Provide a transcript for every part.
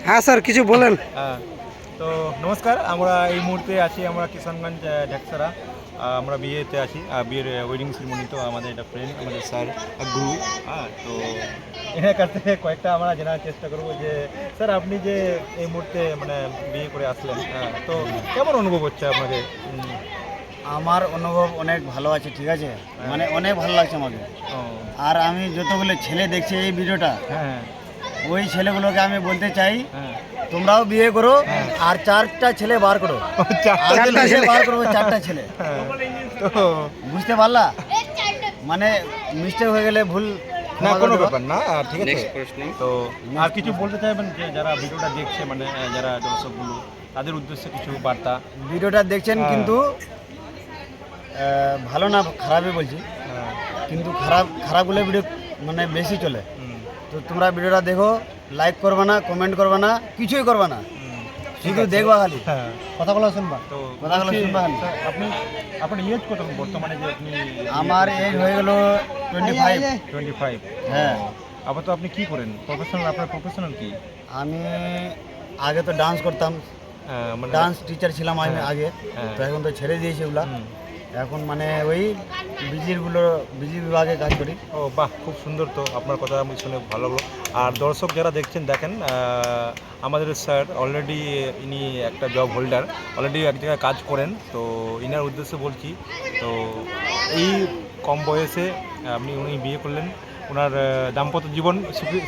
হ্যাঁ স্যার কিছু বলেন। তো নমস্কার, আমরা এই মুহূর্তে আছি আমরা কিষানগঞ্জ ঢাকসারা। আমরা বিয়েতে আছি, বিয়ের ওয়েডিং সেরিমনি। তো আমাদের একটা ফ্রেন্ড, আমাদের স্যার গুরু। তো এর কাছ থেকে কয়েকটা আমরা জানার চেষ্টা করবো যে স্যার আপনি যে এই মুহূর্তে মানে বিয়ে করে আসলেন, তো কেমন অনুভব হচ্ছে আপনাকে? আমার অনুভব অনেক ভালো আছে, ঠিক আছে, মানে অনেক ভালো লাগছে আমাকে। আর আমি যতগুলো ছেলে দেখছি এই ভিডিওটা, ওই ছেলেগুলোকে আমি বলতে চাই তোমরাও বিয়ে করো আর 4টা ছেলে বার করো। 4টা ছেলে বার করবো, 4টা ছেলে। তো বুঝতে পারলা? মানে মিস্টেক হয়ে গেলে ভুল না, কোনো ব্যাপার না, ঠিক আছে। তো আর কিছু বলতে চাইবেন যে যারা ভিডিওটা দেখছে, মানে যারা দর্শকগুলো, তাদের উদ্দেশ্যে কিছু বার্তা? ভিডিওটা দেখছেন কিন্তু ভালো না খারাপই বলছি, কিন্তু খারাপগুলো ভিডিও মানে বেশি চলে। তো তোমরা ভিডিওটা দেখো, লাইক করবে না, কমেন্ট করবে না, কিছুই করবে না, শুধু দেখবা খালি, কথাগুলো শুনবা। তো কথাগুলো শুনবা খালি। আপনার এজ কত বর্তমানে? যে আপনি আমার এজ হয়ে গেল 25। হ্যাঁ। আবার তো আপনি কি করেন প্রফেশনাল? আপনার প্রফেশনাল কি? আমি আগে তো ডান্স করতাম, মানে ডান্স টিচার ছিলাম আমি আগে। তো এখন তো ছেড়ে দিয়েছি ওগুলা। এখন মানে ওই বিজি বিভাগে কাজ করি। ও বাহ, খুব সুন্দর। তো আপনার কথা আমি শুনে ভালো লাগলো। আর দর্শক যারা দেখছেন, দেখেন আমাদের স্যার অলরেডি ইনি একটা জব হোল্ডার, অলরেডি এক জায়গায় কাজ করেন। তো ইনার উদ্দেশ্যে বলছি, তো এই কম বয়সে উনি বিয়ে করলেন, ওনার দাম্পত্য জীবন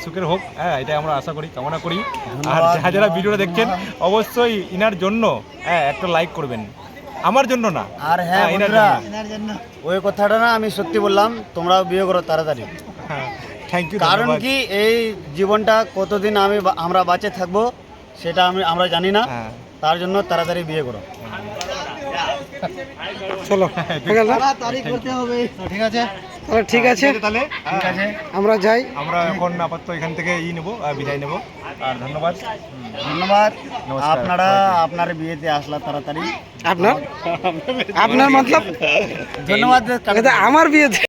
সুখের হোক, এটাই আমরা আশা করি, কামনা করি। আর যারা ভিডিওটা দেখছেন অবশ্যই ইনার জন্য একটা লাইক করবেন, আমার জন্য না। আর হ্যাঁ বন্ধুরা, ওই কথাটা না আমি সত্যি বললাম, তোমরাও বিয়ে করো তাড়াতাড়ি। Thank you. কারণ কি এই জীবনটা কতদিন আমরা বাঁচে থাকবো সেটা আমরা জানি না, তার জন্য তাড়াতাড়ি বিয়ে করো। চলো ঠিক আছে, ঠিক আছে তাহলে ঠিক আছে, তাহলে ঠিক আছে, আমরা যাই। আমরা এখন আপাতত এখান থেকে নেবো, বিদায় নেবো। আর ধন্যবাদ। ধন্যবাদ। আপনার বিয়েতে আসলা তাড়াতাড়ি। আপনার মতলব ধন্যবাদ। আমার বিয়েতে